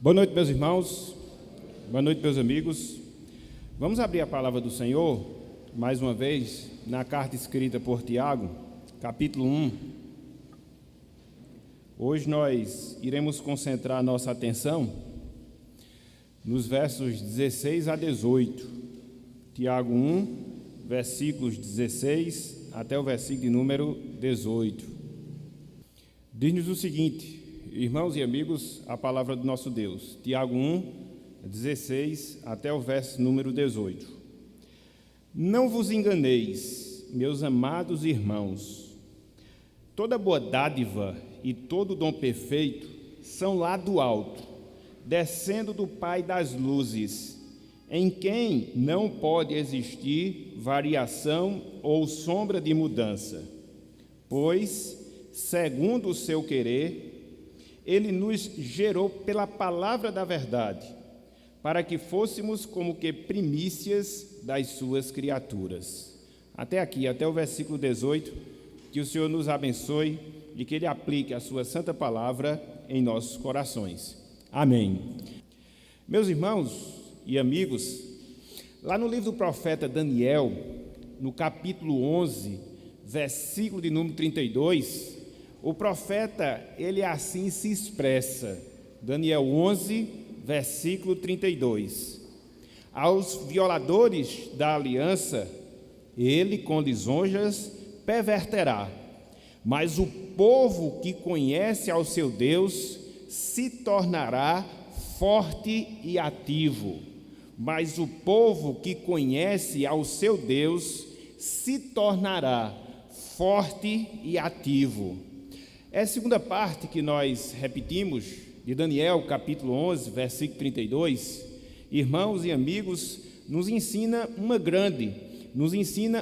Boa noite, meus irmãos. Boa noite, meus amigos. Vamos abrir a palavra do Senhor, mais uma vez, na carta escrita por Tiago, capítulo 1. Hoje nós iremos concentrar nossa atenção nos versos 16 a 18. Tiago 1, versículos 16 até o versículo de número 18. Diz-nos o seguinte: irmãos e amigos, a palavra do nosso Deus. Tiago 1, 16 até o verso número 18. Não vos enganeis, meus amados irmãos. Toda boa dádiva e todo dom perfeito são lá do alto, descendo do Pai das luzes, em quem não pode existir variação ou sombra de mudança. Pois, segundo o seu querer, Ele nos gerou pela palavra da verdade, para que fôssemos como que primícias das suas criaturas. Até aqui, até o versículo 18, que o Senhor nos abençoe e que Ele aplique a sua santa palavra em nossos corações. Amém. Meus irmãos e amigos, lá no livro do profeta Daniel, no capítulo 11, versículo de número 32, o profeta, ele assim se expressa. Daniel 11, versículo 32. Aos violadores da aliança, ele com lisonjas perverterá, mas o povo que conhece ao seu Deus se tornará forte e ativo. Mas o povo que conhece ao seu Deus se tornará forte e ativo. É a segunda parte que nós repetimos de Daniel, capítulo 11, versículo 32. Irmãos e amigos, nos ensina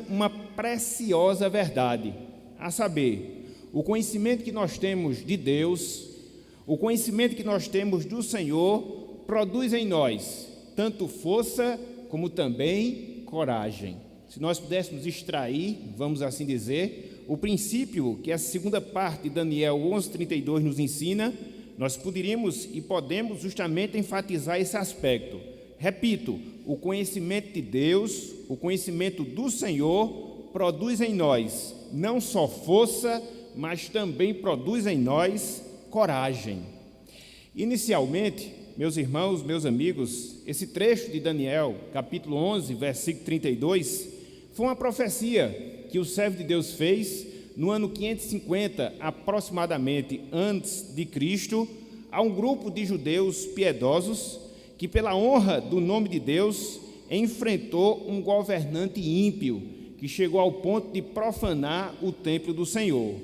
uma preciosa verdade, a saber, o conhecimento que nós temos de Deus, o conhecimento que nós temos do Senhor, produz em nós tanto força como também coragem. Se nós pudéssemos extrair, vamos assim dizer, o princípio que essa segunda parte de Daniel 11:32 nos ensina, nós poderíamos e podemos justamente enfatizar esse aspecto. Repito, o conhecimento de Deus, o conhecimento do Senhor, produz em nós não só força, mas também produz em nós coragem. Inicialmente, meus irmãos, meus amigos, esse trecho de Daniel, capítulo 11, versículo 32, foi uma profecia que o servo de Deus fez no ano 550, aproximadamente antes de Cristo, a um grupo de judeus piedosos que, pela honra do nome de Deus, enfrentou um governante ímpio que chegou ao ponto de profanar o templo do Senhor.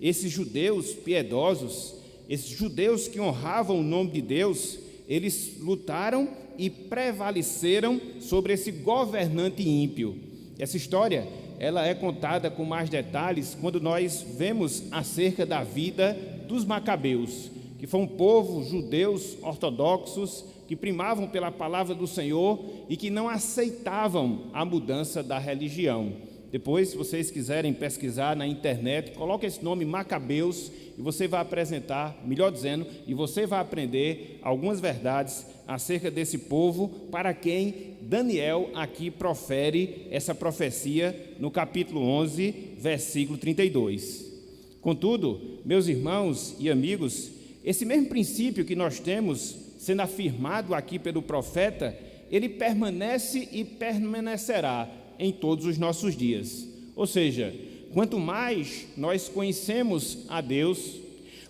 Esses judeus piedosos, esses judeus que honravam o nome de Deus, eles lutaram e prevaleceram sobre esse governante ímpio. Essa história, ela é contada com mais detalhes quando nós vemos acerca da vida dos Macabeus, que foi um povo judeus ortodoxos que primavam pela palavra do Senhor e que não aceitavam a mudança da religião. Depois, se vocês quiserem pesquisar na internet, coloque esse nome Macabeus e você vai apresentar, melhor dizendo, e você vai aprender algumas verdades acerca desse povo para quem Daniel aqui profere essa profecia no capítulo 11, versículo 32. Contudo, meus irmãos e amigos, esse mesmo princípio que nós temos sendo afirmado aqui pelo profeta, ele permanece e permanecerá em todos os nossos dias. Ou seja, quanto mais nós conhecemos a Deus,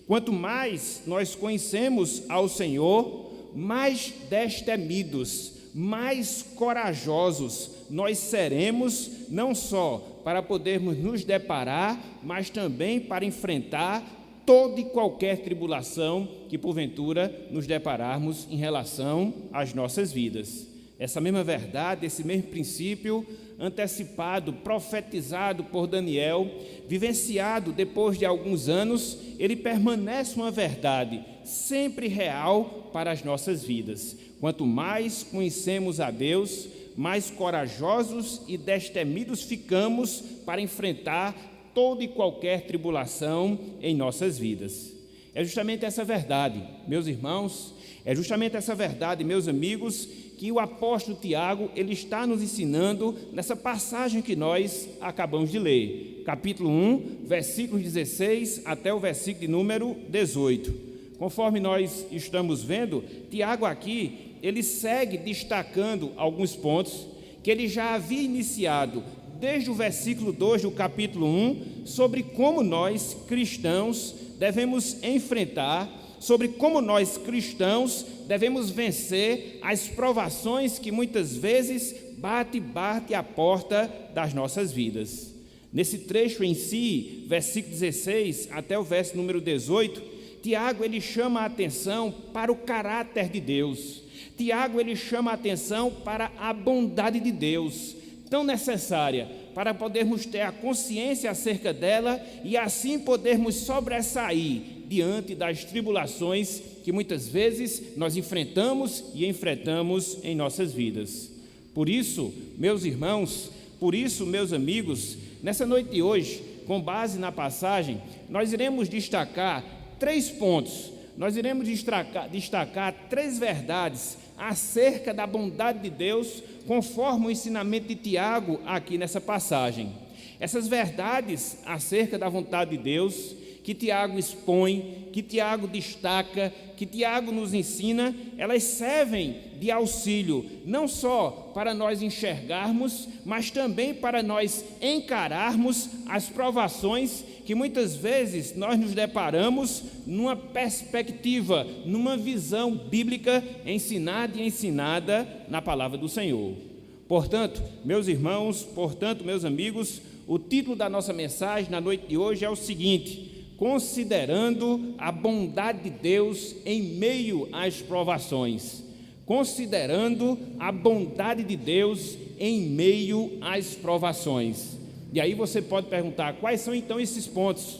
quanto mais nós conhecemos ao Senhor, mais destemidos, mais corajosos nós seremos, não só para podermos nos deparar, mas também para enfrentar toda e qualquer tribulação que porventura nos depararmos em relação às nossas vidas. Essa mesma verdade, esse mesmo princípio antecipado, profetizado por Daniel, vivenciado depois de alguns anos, ele permanece uma verdade sempre real para as nossas vidas. Quanto mais conhecemos a Deus, mais corajosos e destemidos ficamos para enfrentar toda e qualquer tribulação em nossas vidas. É justamente essa verdade, meus irmãos, é justamente essa verdade, meus amigos, que o apóstolo Tiago, ele está nos ensinando nessa passagem que nós acabamos de ler, capítulo 1, versículos 16 até o versículo de número 18. Conforme nós estamos vendo, Tiago aqui, ele segue destacando alguns pontos que ele já havia iniciado desde o versículo 2 do capítulo 1, sobre como nós cristãos devemos enfrentar, sobre como nós cristãos devemos vencer as provações que muitas vezes bate à porta das nossas vidas. Nesse trecho em si, versículo 16 até o verso número 18, Tiago ele chama a atenção para o caráter de Deus. Tiago ele chama a atenção para a bondade de Deus, tão necessária para podermos ter a consciência acerca dela e assim podermos sobressair diante das tribulações que muitas vezes nós enfrentamos e enfrentamos em nossas vidas. Por isso, meus irmãos, por isso, meus amigos, nessa noite de hoje, com base na passagem, nós iremos destacar 3 pontos. Nós iremos destacar 3 verdades acerca da bondade de Deus, conforme o ensinamento de Tiago aqui nessa passagem. Essas verdades acerca da vontade de Deus, que Tiago expõe, que Tiago destaca, que Tiago nos ensina, elas servem de auxílio, não só para nós enxergarmos, mas também para nós encararmos as provações que muitas vezes nós nos deparamos numa perspectiva, numa visão bíblica ensinada e ensinada na palavra do Senhor. Portanto, meus irmãos, meus amigos, o título da nossa mensagem na noite de hoje é o seguinte: considerando a bondade de Deus em meio às provações. Considerando a bondade de Deus em meio às provações. E aí você pode perguntar, quais são então esses pontos?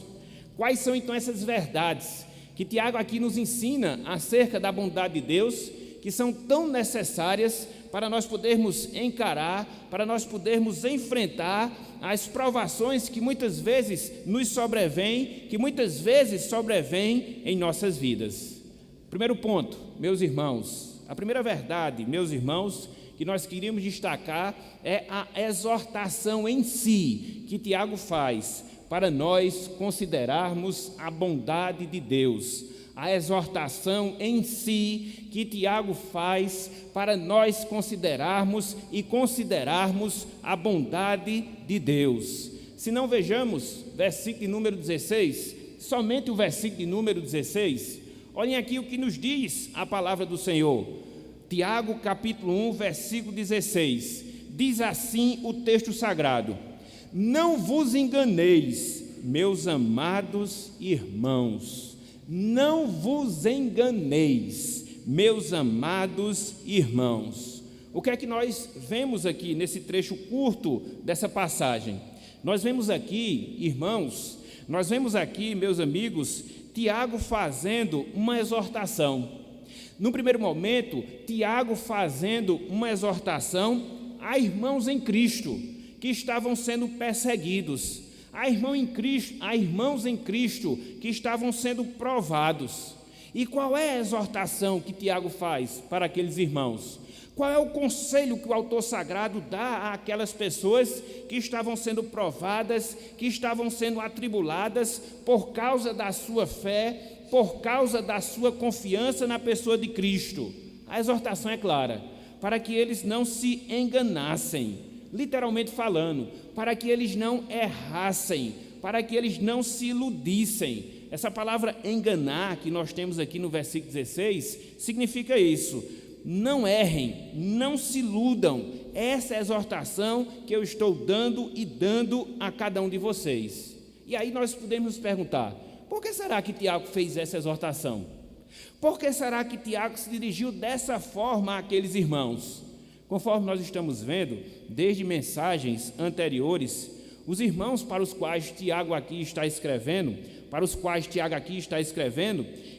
Quais são então essas verdades que Tiago aqui nos ensina acerca da bondade de Deus, que são tão necessárias para nós podermos encarar, para nós podermos enfrentar as provações que muitas vezes nos sobrevêm, que muitas vezes sobrevêm em nossas vidas. Primeiro ponto, meus irmãos, a primeira verdade, meus irmãos, que nós queríamos destacar é a exortação em si que Tiago faz para nós considerarmos a bondade de Deus. A exortação em si que Tiago faz para nós considerarmos a bondade de Deus. Se não vejamos versículo de número 16, somente o versículo de número 16, olhem aqui o que nos diz a palavra do Senhor. Tiago capítulo 1, versículo 16, diz assim o texto sagrado: não vos enganeis, meus amados irmãos, não vos enganeis, meus amados irmãos. O que é que nós vemos aqui nesse trecho curto dessa passagem? Nós vemos aqui, irmãos, meus amigos, Tiago fazendo uma exortação. No primeiro momento, Tiago fazendo uma exortação a irmãos em Cristo que estavam sendo perseguidos, a irmãos em Cristo que estavam sendo provados. E qual é a exortação que Tiago faz para aqueles irmãos? Qual é o conselho que o autor sagrado dá àquelas pessoas que estavam sendo provadas, que estavam sendo atribuladas por causa da sua fé, por causa da sua confiança na pessoa de Cristo? A exortação é clara: para que eles não se enganassem, literalmente falando, para que eles não errassem, para que eles não se iludissem. Essa palavra enganar que nós temos aqui no versículo 16 significa isso: não errem, não se iludam. Essa é a exortação que eu estou dando a cada um de vocês. E aí nós podemos nos perguntar: por que será que Tiago fez essa exortação? Por que será que Tiago se dirigiu dessa forma àqueles irmãos? Conforme nós estamos vendo, desde mensagens anteriores, os irmãos para os quais Tiago aqui está escrevendo,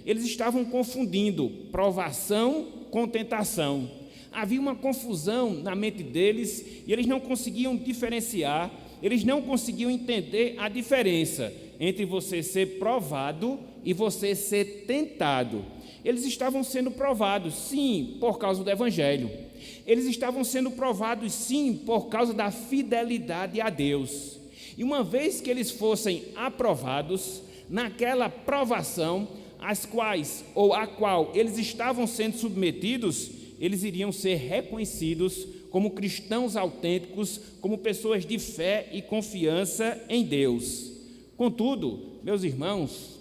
eles estavam confundindo provação com tentação. Havia uma confusão na mente deles e eles não conseguiam diferenciar, eles não conseguiam entender a diferença entre você ser provado e você ser tentado. Eles estavam sendo provados, sim, por causa do Evangelho. Eles estavam sendo provados, sim, por causa da fidelidade a Deus. E uma vez que eles fossem aprovados, naquela provação, a qual eles estavam sendo submetidos, eles iriam ser reconhecidos como cristãos autênticos, como pessoas de fé e confiança em Deus. Contudo, meus irmãos,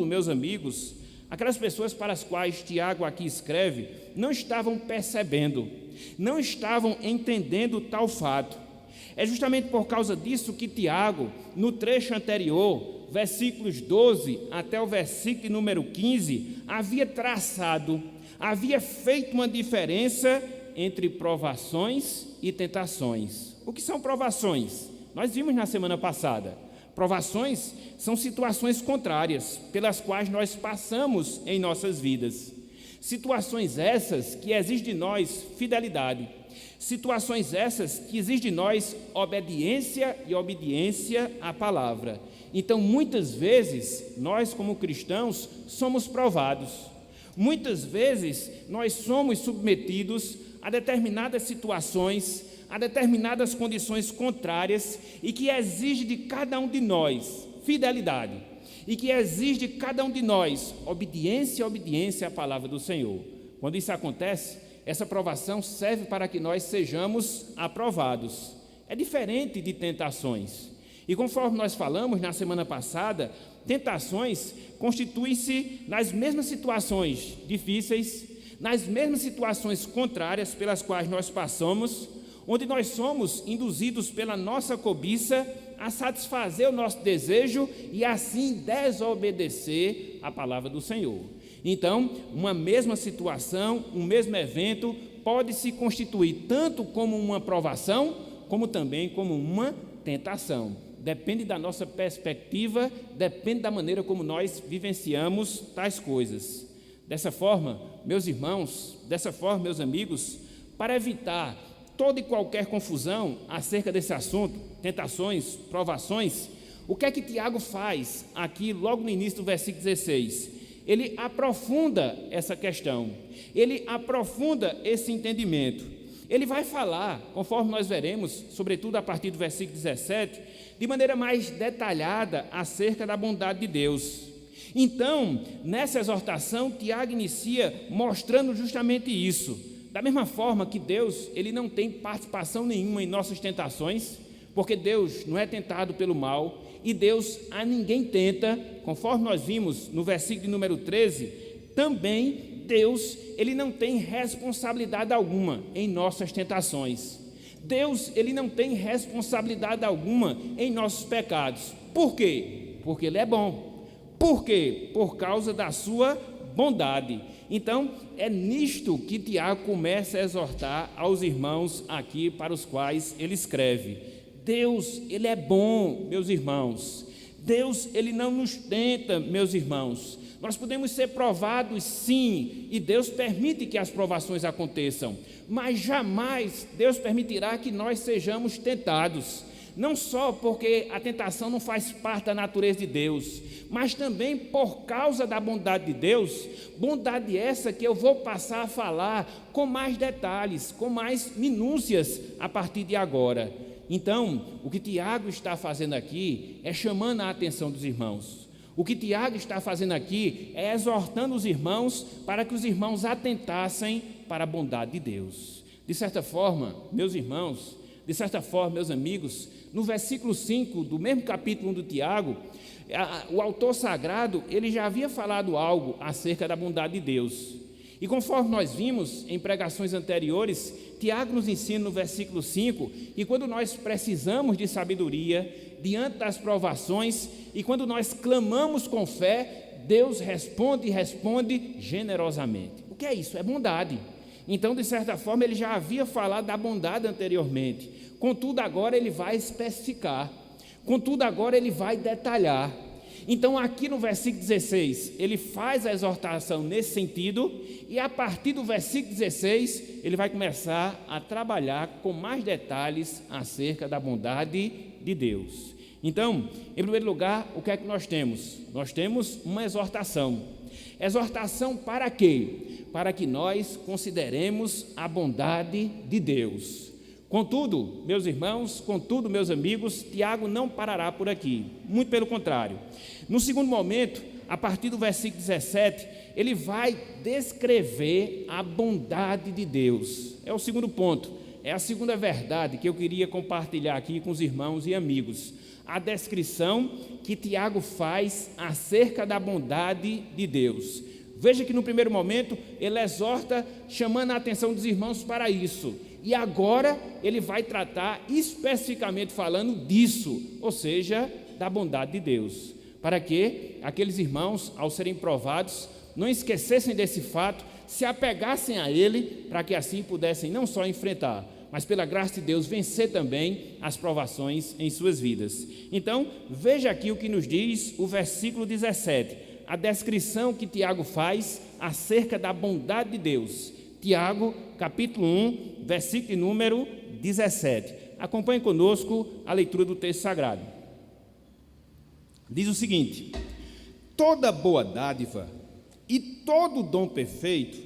meus amigos, aquelas pessoas para as quais Tiago aqui escreve, não estavam percebendo, não estavam entendendo tal fato. É justamente por causa disso que Tiago, no trecho anterior, versículos 12 até o versículo número 15, havia feito uma diferença entre provações e tentações. O que são provações? Nós vimos na semana passada. Provações são situações contrárias pelas quais nós passamos em nossas vidas. Situações essas que exigem de nós fidelidade. Situações essas que exigem de nós obediência à palavra. Então, muitas vezes, nós como cristãos somos provados. Muitas vezes, nós somos submetidos a determinadas situações, a determinadas condições contrárias e que exige de cada um de nós fidelidade e que exige de cada um de nós obediência à palavra do Senhor. Quando isso acontece, essa provação serve para que nós sejamos aprovados. É diferente de tentações. E conforme nós falamos na semana passada, tentações constituem-se nas mesmas situações difíceis, nas mesmas situações contrárias pelas quais nós passamos, onde nós somos induzidos pela nossa cobiça a satisfazer o nosso desejo e assim desobedecer a palavra do Senhor. Então, uma mesma situação, um mesmo evento pode se constituir tanto como uma provação, como também como uma tentação. Depende da nossa perspectiva, depende da maneira como nós vivenciamos tais coisas. Dessa forma, meus irmãos, meus amigos, para evitar toda e qualquer confusão acerca desse assunto, tentações, provações, o que é que Tiago faz aqui logo no início do versículo 16? Ele aprofunda essa questão, ele aprofunda esse entendimento. Ele vai falar, conforme nós veremos, sobretudo a partir do versículo 17, de maneira mais detalhada acerca da bondade de Deus. Então, nessa exortação, Tiago inicia mostrando justamente isso. Da mesma forma que Deus, ele não tem participação nenhuma em nossas tentações, porque Deus não é tentado pelo mal, e Deus a ninguém tenta, conforme nós vimos no versículo número 13, também Deus, ele não tem responsabilidade alguma em nossas tentações. Deus, ele não tem responsabilidade alguma em nossos pecados. Por quê? Porque ele é bom. Por quê? Por causa da sua bondade. Então, é nisto que Tiago começa a exortar aos irmãos aqui para os quais ele escreve. Deus, ele é bom, meus irmãos. Deus, ele não nos tenta, meus irmãos. Nós podemos ser provados, sim, e Deus permite que as provações aconteçam, mas jamais Deus permitirá que nós sejamos tentados. Não só porque a tentação não faz parte da natureza de Deus, mas também por causa da bondade de Deus, bondade essa que eu vou passar a falar com mais detalhes, com mais minúcias a partir de agora. Então, o que Tiago está fazendo aqui é chamando a atenção dos irmãos. O que Tiago está fazendo aqui é exortando os irmãos para que os irmãos atentassem para a bondade de Deus. De certa forma, meus irmãos, meus amigos, no versículo 5 do mesmo capítulo 1 do Tiago, o autor sagrado, ele já havia falado algo acerca da bondade de Deus. E conforme nós vimos em pregações anteriores, Tiago nos ensina no versículo 5 que quando nós precisamos de sabedoria diante das provações e quando nós clamamos com fé, Deus responde generosamente. O que é isso? É bondade. Então, de certa forma, ele já havia falado da bondade anteriormente. Contudo, agora ele vai especificar. Contudo, agora ele vai detalhar. Então, aqui no versículo 16, ele faz a exortação nesse sentido, e a partir do versículo 16, ele vai começar a trabalhar com mais detalhes acerca da bondade de Deus. Então, em primeiro lugar, o que é que nós temos? Nós temos uma exortação. Exortação para quê? Para que nós consideremos a bondade de Deus. Contudo, meus irmãos, contudo, meus amigos, Tiago não parará por aqui, muito pelo contrário. No segundo momento, a partir do versículo 17, ele vai descrever a bondade de Deus. É o segundo ponto, é a segunda verdade que eu queria compartilhar aqui com os irmãos e amigos. A descrição que Tiago faz acerca da bondade de Deus. Veja que no primeiro momento ele exorta, chamando a atenção dos irmãos para isso. E agora ele vai tratar especificamente falando disso, ou seja, da bondade de Deus. Para que aqueles irmãos, ao serem provados, não esquecessem desse fato, se apegassem a ele, para que assim pudessem não só enfrentar, mas pela graça de Deus vencer também as provações em suas vidas. Então, veja aqui o que nos diz o versículo 17, a descrição que Tiago faz acerca da bondade de Deus. Tiago, capítulo 1, versículo número 17. Acompanhe conosco a leitura do texto sagrado. Diz o seguinte: toda boa dádiva e todo dom perfeito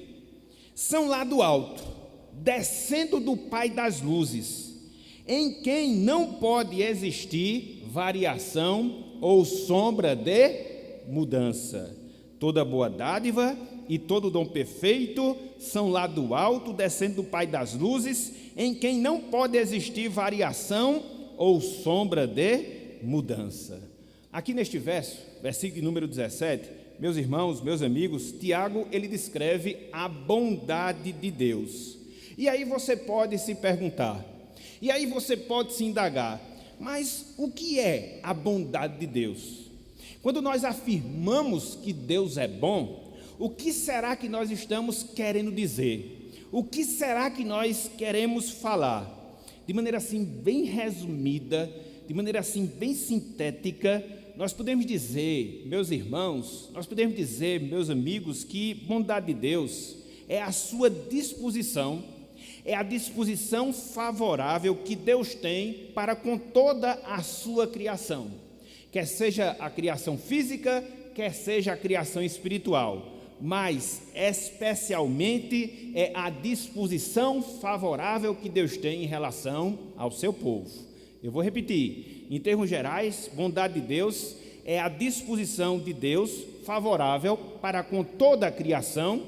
são lá do alto, descendo do Pai das luzes, em quem não pode existir variação ou sombra de mudança. Toda boa dádiva e todo dom perfeito são lá do alto, descendo do Pai das luzes, em quem não pode existir variação ou sombra de mudança. Aqui neste verso, versículo número 17, meus irmãos, meus amigos, Tiago, ele descreve a bondade de Deus. E aí você pode se perguntar, e aí você pode se indagar, mas o que é a bondade de Deus? Quando nós afirmamos que Deus é bom, o que será que nós estamos querendo dizer? O que será que nós queremos falar? De maneira assim bem resumida, de maneira assim bem sintética, nós podemos dizer, meus irmãos, nós podemos dizer, meus amigos, que bondade de Deus é a sua disposição, é a disposição favorável que Deus tem para com toda a sua criação, quer seja a criação física, quer seja a criação espiritual, mas especialmente é a disposição favorável que Deus tem em relação ao seu povo. Eu vou repetir, em termos gerais, bondade de Deus é a disposição de Deus favorável para com toda a criação,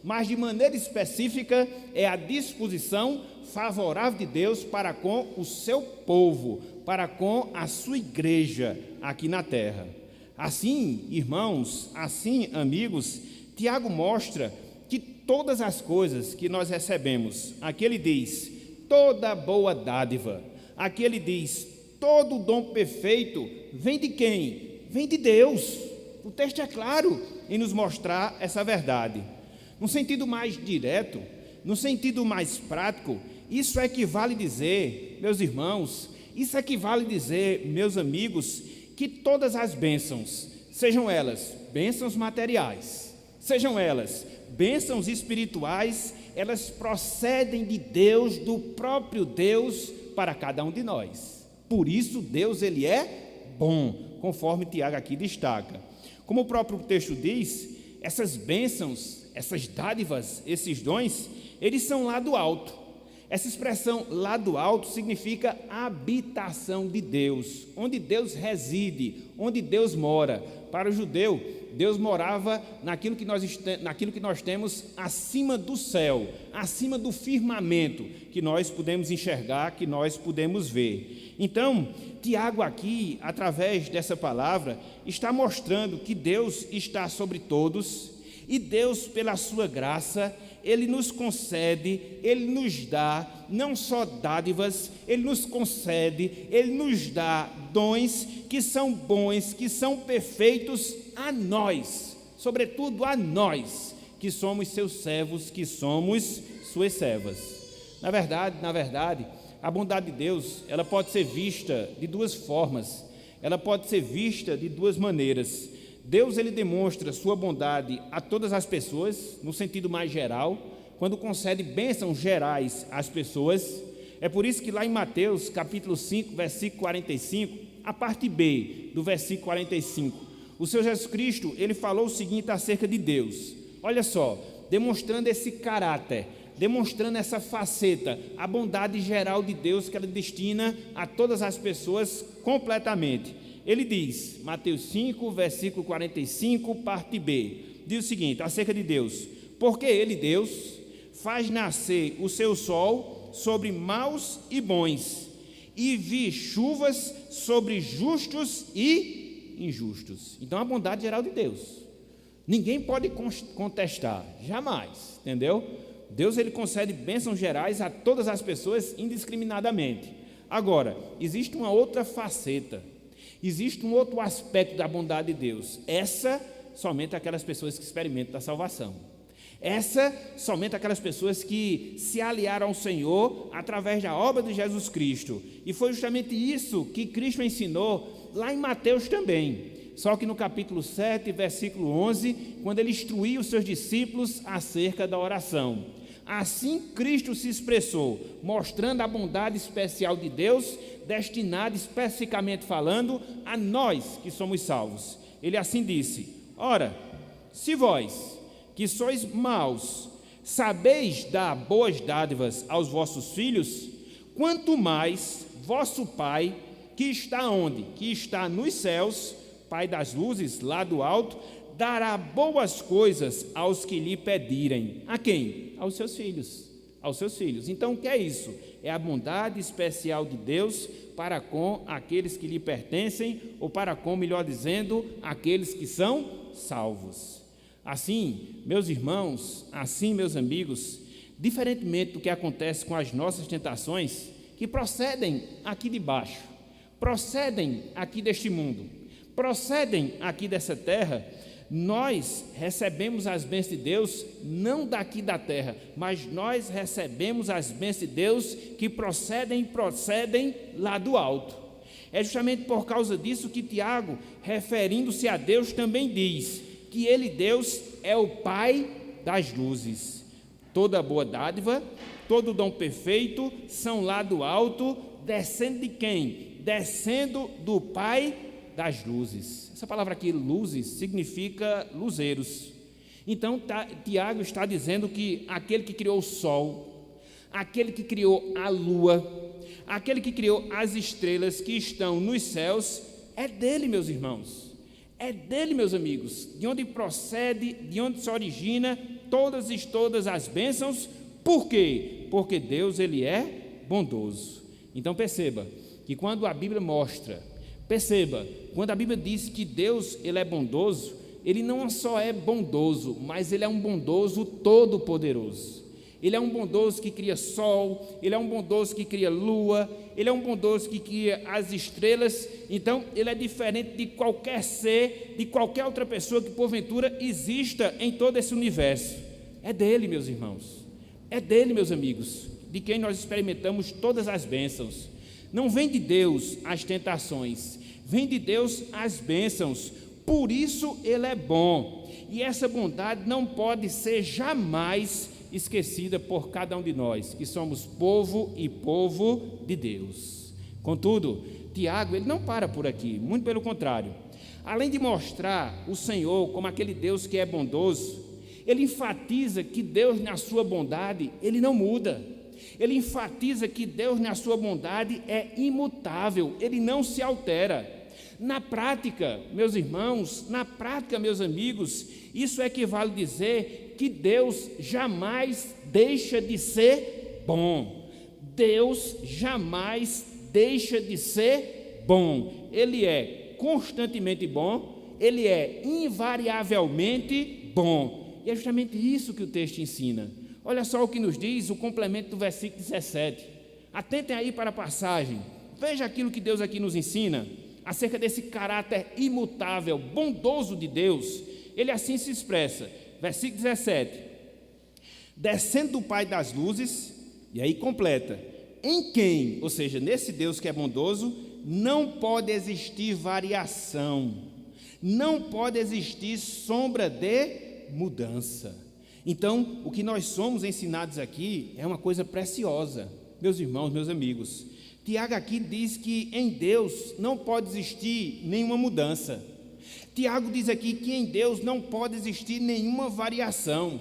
mas de maneira específica é a disposição favorável de Deus para com o seu povo, para com a sua igreja aqui na terra. Assim, irmãos, assim, amigos, Tiago mostra que todas as coisas que nós recebemos, aqui ele diz, toda boa dádiva, aqui ele diz, todo dom perfeito, vem de quem? Vem de Deus. O texto é claro em nos mostrar essa verdade. No sentido mais direto, no sentido mais prático, isso equivale dizer, meus irmãos, isso equivale dizer, meus amigos, que todas as bênçãos, sejam elas bênçãos materiais, sejam elas bênçãos espirituais, elas procedem de Deus, do próprio Deus, para cada um de nós. Por isso Deus, ele é bom, conforme Tiago aqui destaca. Como o próprio texto diz, essas bênçãos, essas dádivas, esses dons, eles são lá do alto. Essa expressão lá do alto significa habitação de Deus, onde Deus reside, onde Deus mora. Para o judeu, Deus morava naquilo que nós temos acima do céu, acima do firmamento, que nós podemos enxergar, que nós podemos ver. Então, Tiago aqui, através dessa palavra, está mostrando que Deus está sobre todos, e Deus, pela sua graça, Ele nos concede, Ele nos dá, não só dádivas, Ele nos concede, Ele nos dá dons que são bons, que são perfeitos a nós, sobretudo a nós, que somos seus servos, que somos suas servas. Na verdade, a bondade de Deus, ela pode ser vista de duas formas, ela pode ser vista de duas maneiras. Deus, ele demonstra sua bondade a todas as pessoas, no sentido mais geral, quando concede bênçãos gerais às pessoas. É por isso que lá em Mateus, capítulo 5, versículo 45, A parte B do versículo 45. O Senhor Jesus Cristo, ele falou o seguinte acerca de Deus. Olha só, demonstrando esse caráter, demonstrando essa faceta, a bondade geral de Deus que ela destina a todas as pessoas completamente. Ele diz, Mateus 5, versículo 45, parte B, diz o seguinte, acerca de Deus: porque Ele, Deus, faz nascer o seu sol sobre maus e bons, e vi chuvas sobre justos e injustos. Então, a bondade geral de Deus, ninguém pode contestar, jamais, entendeu? Deus, ele concede bênçãos gerais a todas as pessoas indiscriminadamente. Agora, existe uma outra faceta, existe um outro aspecto da bondade de Deus. Essa, somente aquelas pessoas que experimentam da salvação. Essa, somente aquelas pessoas que se aliaram ao Senhor através da obra de Jesus Cristo. E foi justamente isso que Cristo ensinou lá em Mateus também. Só que no capítulo 7, versículo 11, quando ele instruiu os seus discípulos acerca da oração. Assim Cristo se expressou, mostrando a bondade especial de Deus, destinada especificamente falando a nós que somos salvos. Ele assim disse: ora, se vós, que sois maus, sabeis dar boas dádivas aos vossos filhos, quanto mais vosso Pai, que está onde? Que está nos céus, Pai das luzes, lá do alto, dará boas coisas aos que lhe pedirem. A quem? Aos seus filhos. Aos seus filhos. Então, o que é isso? É a bondade especial de Deus para com aqueles que lhe pertencem, ou para com, melhor dizendo, aqueles que são salvos. Assim, meus irmãos, assim, meus amigos, diferentemente do que acontece com as nossas tentações, que procedem aqui de baixo, procedem aqui deste mundo, procedem aqui dessa terra, nós recebemos as bênçãos de Deus não daqui da terra, mas nós recebemos as bênçãos de Deus que procedem lá do alto. É justamente por causa disso que Tiago, referindo-se a Deus, também diz que Ele, Deus, é o Pai das luzes. Toda boa dádiva, todo dom perfeito são lá do alto, descendo de quem? Descendo do Pai das luzes. Essa palavra aqui, luzes, significa luzeiros. Então, Tiago está dizendo que aquele que criou o sol, aquele que criou a lua, aquele que criou as estrelas que estão nos céus, é dele, meus irmãos. É dele, meus amigos, de onde procede, de onde se origina todas as bênçãos. Por quê? Porque Deus, ele é bondoso. Então perceba que quando a Bíblia quando a Bíblia diz que Deus, ele é bondoso, ele não só é bondoso, mas ele é um bondoso todo-poderoso. Ele é um bondoso que cria sol, ele é um bondoso que cria lua, ele é um bondoso que cria as estrelas. Então, ele é diferente de qualquer ser, de qualquer outra pessoa que porventura exista em todo esse universo. É dele, meus irmãos, é dele, meus amigos, de quem nós experimentamos todas as bênçãos. Não vem de Deus as tentações, vem de Deus as bênçãos. Por isso ele é bom, e essa bondade não pode ser jamais esquecida por cada um de nós, que somos povo e povo de Deus. Contudo, Tiago, ele não para por aqui, muito pelo contrário. Além de mostrar o Senhor como aquele Deus que é bondoso, ele enfatiza que Deus, na sua bondade, ele não muda. Ele enfatiza que Deus, na sua bondade, é imutável, ele não se altera. Na prática, meus irmãos, na prática, meus amigos, isso equivale a dizer que Deus jamais deixa de ser bom. Deus jamais deixa de ser bom. Ele é constantemente bom, ele é invariavelmente bom. E é justamente isso que o texto ensina. Olha só o que nos diz o complemento do versículo 17. Atentem aí para a passagem. Veja aquilo que Deus aqui nos ensina acerca desse caráter imutável, bondoso de Deus. Ele assim se expressa. Versículo 17. Descendo do Pai das luzes, e aí completa, em quem, ou seja, nesse Deus que é bondoso, não pode existir variação, não pode existir sombra de mudança. Então, o que nós somos ensinados aqui é uma coisa preciosa, meus irmãos, meus amigos. Tiago aqui diz que em Deus não pode existir nenhuma mudança. Tiago diz aqui que em Deus não pode existir nenhuma variação.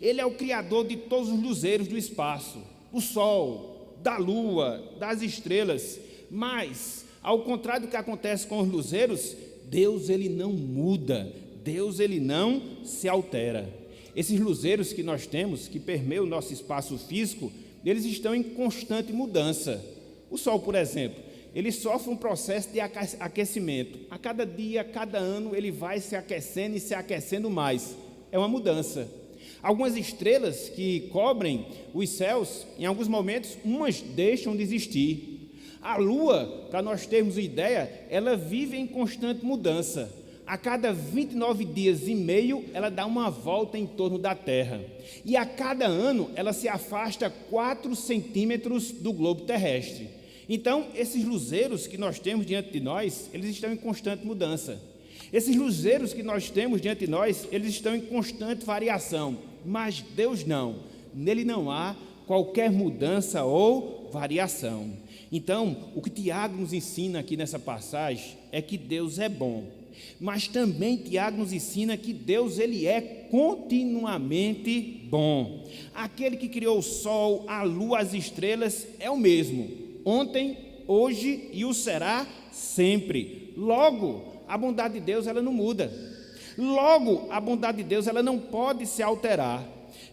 Ele é o Criador de todos os luzeiros do espaço, do Sol, da Lua, das estrelas. Mas, ao contrário do que acontece com os luzeiros, Deus ele não muda, Deus ele não se altera. Esses luzeiros que nós temos, que permeiam o nosso espaço físico, eles estão em constante mudança. O Sol, por exemplo, ele sofre um processo de aquecimento. A cada dia, a cada ano, ele vai se aquecendo e se aquecendo mais. É uma mudança. Algumas estrelas que cobrem os céus, em alguns momentos, umas deixam de existir. A Lua, para nós termos uma ideia, ela vive em constante mudança. A cada 29 dias e meio, ela dá uma volta em torno da Terra. E a cada ano, ela se afasta 4 centímetros do globo terrestre. Então, esses luzeiros que nós temos diante de nós, eles estão em constante mudança. Esses luzeiros que nós temos diante de nós, eles estão em constante variação. Mas Deus não. Nele não há qualquer mudança ou variação. Então, o que Tiago nos ensina aqui nessa passagem é que Deus é bom. Mas também Tiago nos ensina que Deus ele é continuamente bom. Aquele que criou o sol, a lua, as estrelas é o mesmo, ontem, hoje e o será sempre. Logo, a bondade de Deus ela não muda. Logo, a bondade de Deus ela não pode se alterar.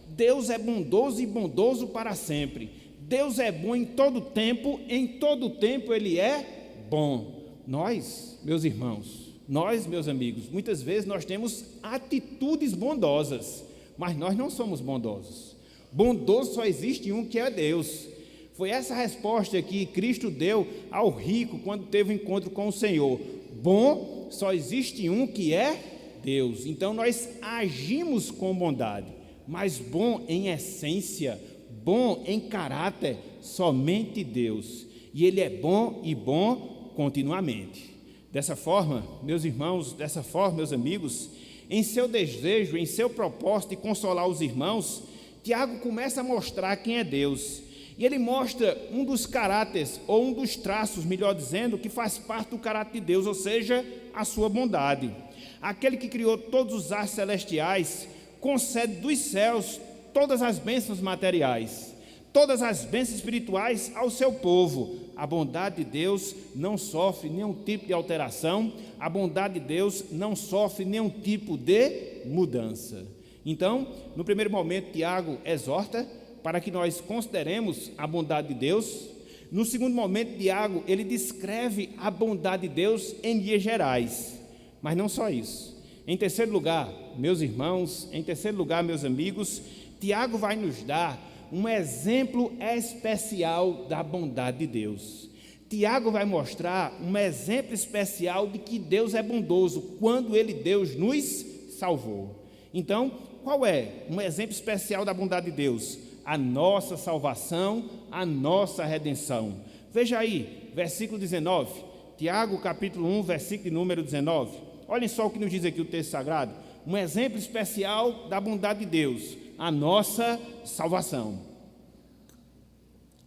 Deus é bondoso e bondoso para sempre. Deus é bom em todo tempo ele é bom. Nós, meus irmãos, nós, meus amigos, muitas vezes nós temos atitudes bondosas, mas nós não somos bondosos. Bondoso só existe um que é Deus. Foi essa a resposta que Cristo deu ao rico quando teve um encontro com o Senhor. Bom, só existe um que é Deus. Então nós agimos com bondade, mas bom em essência, bom em caráter, somente Deus. E Ele é bom e bom continuamente. Dessa forma, meus irmãos, dessa forma, meus amigos, em seu desejo, em seu propósito de consolar os irmãos, Tiago começa a mostrar quem é Deus. E ele mostra um dos caráteres, ou um dos traços, melhor dizendo, que faz parte do caráter de Deus, ou seja, a sua bondade. Aquele que criou todos os astros celestiais, concede dos céus todas as bênçãos materiais, todas as bênçãos espirituais ao seu povo. A bondade de Deus não sofre nenhum tipo de alteração, a bondade de Deus não sofre nenhum tipo de mudança. Então, no primeiro momento, Tiago exorta para que nós consideremos a bondade de Deus. No segundo momento, Tiago, ele descreve a bondade de Deus em dias gerais. Mas não só isso. Em terceiro lugar, meus irmãos, em terceiro lugar, meus amigos, Tiago vai nos dar um exemplo especial da bondade de Deus. Tiago vai mostrar um exemplo especial de que Deus é bondoso quando Deus nos salvou. Então, qual é um exemplo especial da bondade de Deus? A nossa salvação, a nossa redenção. Veja aí, versículo 19, Tiago capítulo 1, versículo de número 19. Olhem só o que nos diz aqui o texto sagrado. Um exemplo especial da bondade de Deus, a nossa salvação.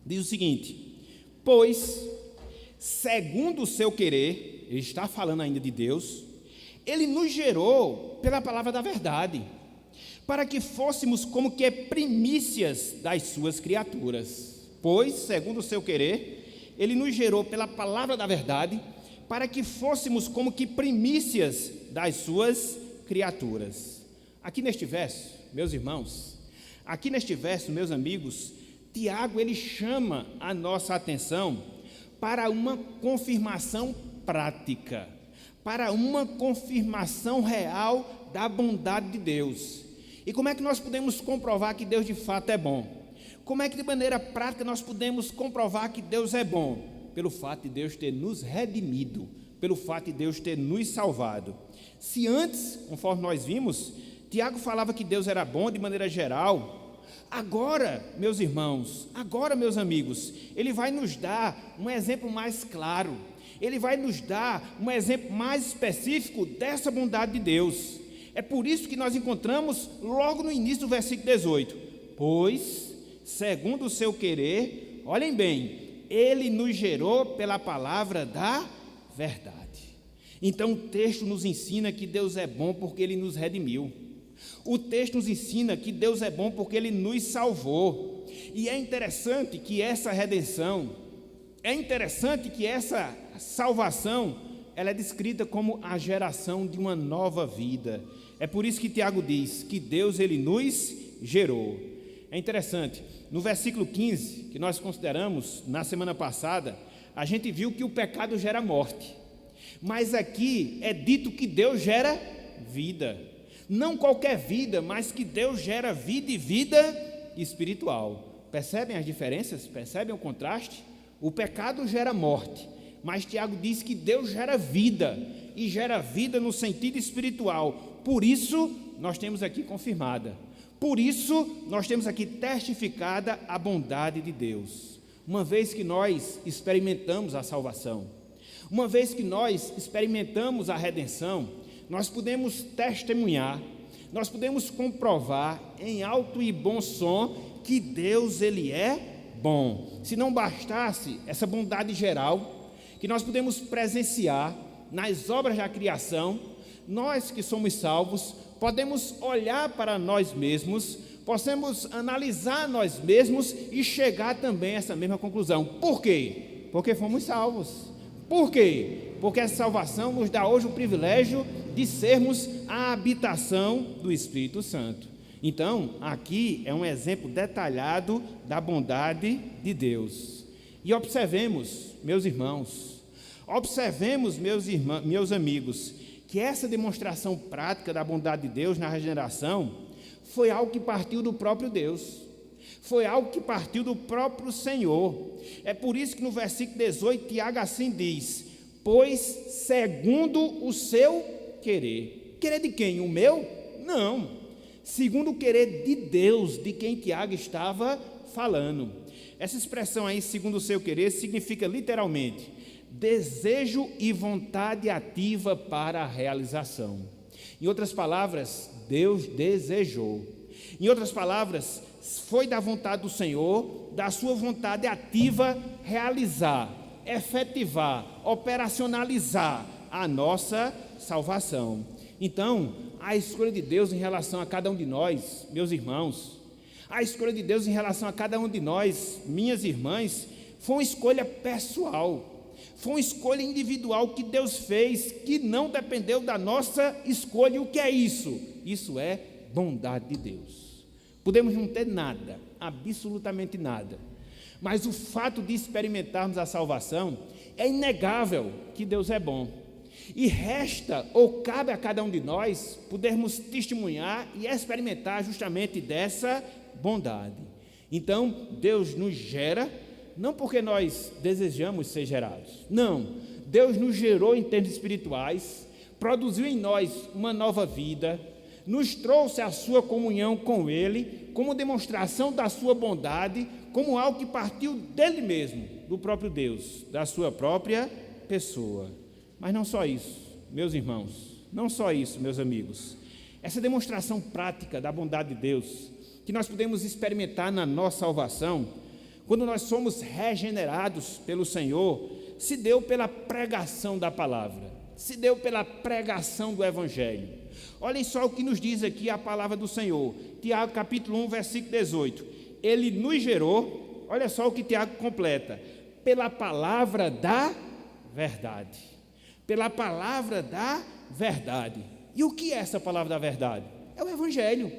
Diz o seguinte: pois, segundo o seu querer, ele está falando ainda de Deus, ele nos gerou pela palavra da verdade, para que fôssemos como que primícias das suas criaturas. Pois, segundo o seu querer, ele nos gerou pela palavra da verdade, para que fôssemos como que primícias das suas criaturas. Aqui neste verso, meus irmãos, aqui neste verso, meus amigos, Tiago ele chama a nossa atenção para uma confirmação prática, para uma confirmação real da bondade de Deus. E como é que nós podemos comprovar que Deus de fato é bom? Como é que de maneira prática nós podemos comprovar que Deus é bom? Pelo fato de Deus ter nos redimido, pelo fato de Deus ter nos salvado. Se antes, conforme nós vimos, Tiago falava que Deus era bom de maneira geral, agora, meus irmãos, agora, meus amigos, ele vai nos dar um exemplo mais claro, ele vai nos dar um exemplo mais específico dessa bondade de Deus. É por isso que nós encontramos logo no início do versículo 18, pois, segundo o seu querer, olhem bem, Ele nos gerou pela palavra da verdade. Então o texto nos ensina que Deus é bom porque Ele nos redimiu. O texto nos ensina que Deus é bom porque Ele nos salvou. E é interessante que essa redenção, essa salvação, ela é descrita como a geração de uma nova vida. É por isso que Tiago diz que Deus, Ele nos gerou. É interessante, no versículo 15, que nós consideramos na semana passada, a gente viu que o pecado gera morte. Mas aqui é dito que Deus gera vida. Não qualquer vida, mas que Deus gera vida e vida espiritual. Percebem as diferenças? Percebem o contraste? O pecado gera morte, mas Tiago diz que Deus gera vida, e gera vida no sentido espiritual. Por isso, nós temos aqui confirmada. Por isso, nós temos aqui testificada a bondade de Deus. Uma vez que nós experimentamos a salvação, uma vez que nós experimentamos a redenção, nós podemos testemunhar, nós podemos comprovar em alto e bom som que Deus, Ele é bom. Se não bastasse essa bondade geral, que nós podemos presenciar nas obras da criação, nós que somos salvos, podemos olhar para nós mesmos, possamos analisar nós mesmos e chegar também a essa mesma conclusão. Por quê? Porque fomos salvos. Por quê? Porque a salvação nos dá hoje o privilégio de sermos a habitação do Espírito Santo. Então, aqui é um exemplo detalhado da bondade de Deus. E observemos, meus irmãos, meus amigos, que essa demonstração prática da bondade de Deus na regeneração foi algo que partiu do próprio Deus, foi algo que partiu do próprio Senhor. É por isso que no versículo 18, Tiago assim diz: pois segundo o seu querer. Querer de quem? O meu? Não. Segundo o querer de Deus, de quem Tiago estava falando. Essa expressão aí, segundo o seu querer, significa literalmente desejo e vontade ativa para a realização. Em outras palavras, Deus desejou. Em outras palavras, foi da vontade do Senhor, da sua vontade ativa, realizar, efetivar, operacionalizar a nossa salvação. Então, a escolha de Deus em relação a cada um de nós, meus irmãos, a escolha de Deus em relação a cada um de nós, minhas irmãs, foi uma escolha pessoal. Foi uma escolha individual que Deus fez, que não dependeu da nossa escolha. E o que é isso? Isso é bondade de Deus. Podemos não ter nada, absolutamente nada, mas o fato de experimentarmos a salvação é inegável que Deus é bom. E resta ou cabe a cada um de nós podermos testemunhar e experimentar justamente dessa bondade. Então, Deus nos gera, não porque nós desejamos ser gerados, não. Deus nos gerou em termos espirituais, produziu em nós uma nova vida, nos trouxe a sua comunhão com Ele, como demonstração da sua bondade, como algo que partiu dele mesmo, do próprio Deus, da sua própria pessoa. Mas não só isso, meus irmãos, não só isso, meus amigos. Essa demonstração prática da bondade de Deus, que nós podemos experimentar na nossa salvação, quando nós somos regenerados pelo Senhor, se deu pela pregação da palavra, se deu pela pregação do Evangelho. Olhem só o que nos diz aqui a palavra do Senhor, Tiago capítulo 1, versículo 18. Ele nos gerou, olha só o que Tiago completa, pela palavra da verdade. Pela palavra da verdade. E o que é essa palavra da verdade? É o Evangelho.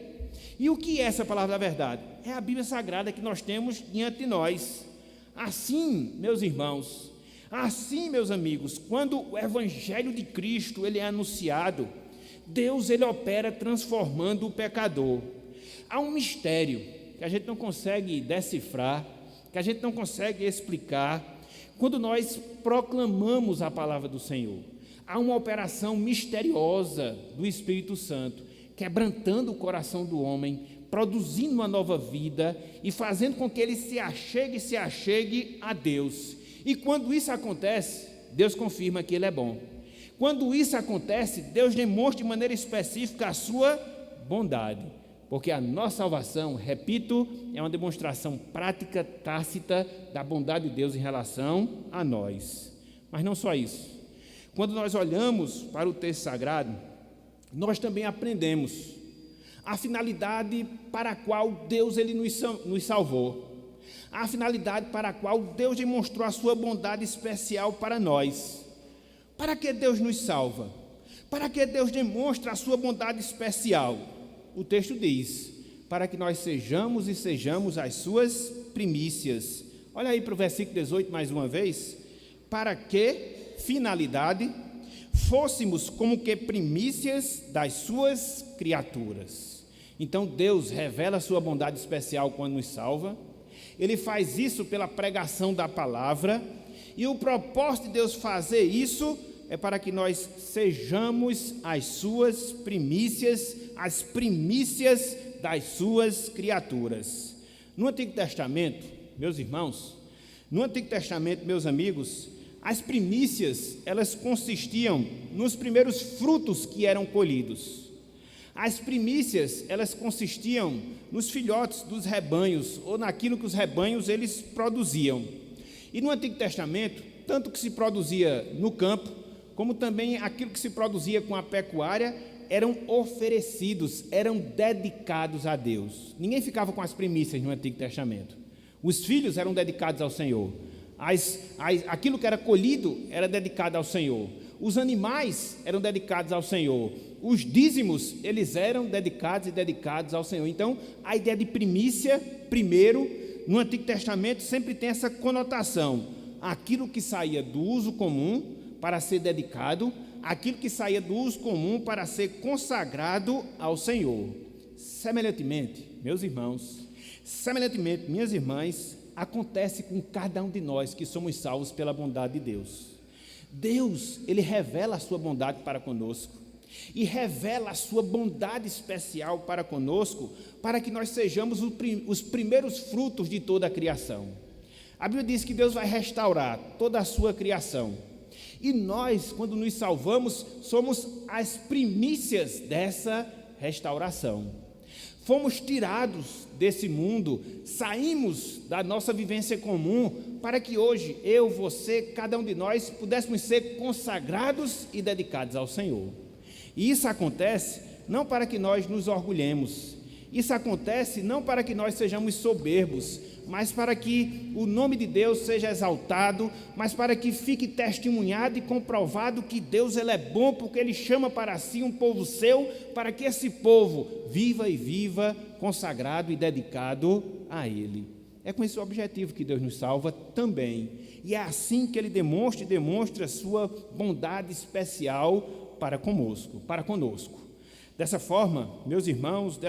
E o que é essa palavra da verdade? É a Bíblia Sagrada que nós temos diante de nós. Assim, meus irmãos, assim, meus amigos, quando o Evangelho de Cristo ele é anunciado, Deus ele opera transformando o pecador. Há um mistério que a gente não consegue decifrar, que a gente não consegue explicar, quando nós proclamamos a palavra do Senhor. Há uma operação misteriosa do Espírito Santo, quebrantando o coração do homem, produzindo uma nova vida e fazendo com que ele se achegue a Deus. E quando isso acontece, Deus confirma que Ele é bom. Quando isso acontece, Deus demonstra de maneira específica a sua bondade. porque a nossa salvação, repito, é uma demonstração prática, tácita, da bondade de Deus em relação a nós. Mas não só isso. Quando nós olhamos para o texto sagrado, nós também aprendemos a finalidade para a qual Deus ele nos salvou, a finalidade para a qual Deus demonstrou a sua bondade especial para nós. Para que Deus nos salva? Para que Deus demonstra a sua bondade especial? O texto diz, para que nós sejamos as suas primícias. Olha aí para o versículo 18 mais uma vez. Para que finalidade fôssemos como que primícias das suas criaturas. Então Deus revela a sua bondade especial quando nos salva. Ele faz isso pela pregação da palavra. E o propósito de Deus fazer isso é para que nós sejamos as suas primícias, as primícias das suas criaturas. No Antigo Testamento, meus irmãos, no Antigo Testamento, meus amigos, as primícias, elas consistiam nos primeiros frutos que eram colhidos. As primícias, elas consistiam nos filhotes dos rebanhos, ou naquilo que os rebanhos eles produziam. E no Antigo Testamento, tanto que se produzia no campo, como também aquilo que se produzia com a pecuária, eram oferecidos, eram dedicados a Deus. Ninguém ficava com as primícias no Antigo Testamento. Os filhos eram dedicados ao Senhor. Aquilo que era colhido era dedicado ao Senhor. Os animais eram dedicados ao Senhor. Os dízimos, eles eram dedicados ao Senhor. Então, a ideia de primícia, primeiro, no Antigo Testamento, sempre tem essa conotação. Aquilo que saía do uso comum para ser dedicado, aquilo que saía do uso comum para ser consagrado ao Senhor. Semelhantemente, meus irmãos, semelhantemente, minhas irmãs, acontece com cada um de nós que somos salvos pela bondade de Deus. Deus, ele revela a sua bondade para conosco e revela a sua bondade especial para conosco, para que nós sejamos os primeiros frutos de toda a criação. A Bíblia diz que Deus vai restaurar toda a sua criação. E nós, quando nos salvamos, somos as primícias dessa restauração. Fomos tirados desse mundo, saímos da nossa vivência comum, para que hoje, eu, você, cada um de nós, pudéssemos ser consagrados e dedicados ao Senhor. E isso acontece não para que nós nos orgulhemos, isso acontece não para que nós sejamos soberbos, mas para que o nome de Deus seja exaltado, mas para que fique testemunhado e comprovado que Deus ele é bom, porque Ele chama para si um povo seu, para que esse povo viva consagrado e dedicado a Ele. É com esse objetivo que Deus nos salva também, e é assim que Ele demonstra a sua bondade especial para conosco. Dessa forma, meus irmãos,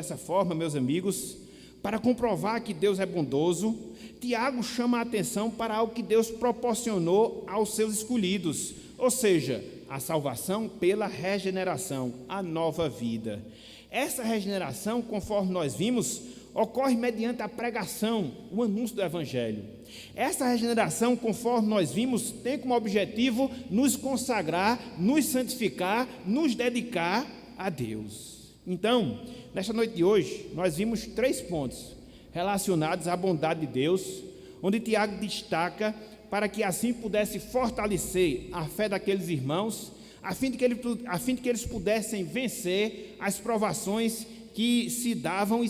meus amigos, para comprovar que Deus é bondoso, Tiago chama a atenção para algo que Deus proporcionou aos seus escolhidos, ou seja, a salvação pela regeneração, a nova vida. Essa regeneração, conforme nós vimos, ocorre mediante a pregação, o anúncio do Evangelho. Essa regeneração, conforme nós vimos, tem como objetivo nos consagrar, nos santificar, nos dedicar a Deus. Então, nesta noite de hoje, nós vimos 3 pontos relacionados à bondade de Deus, onde Tiago destaca para que assim pudesse fortalecer a fé daqueles irmãos, a fim de que eles pudessem vencer as provações que se davam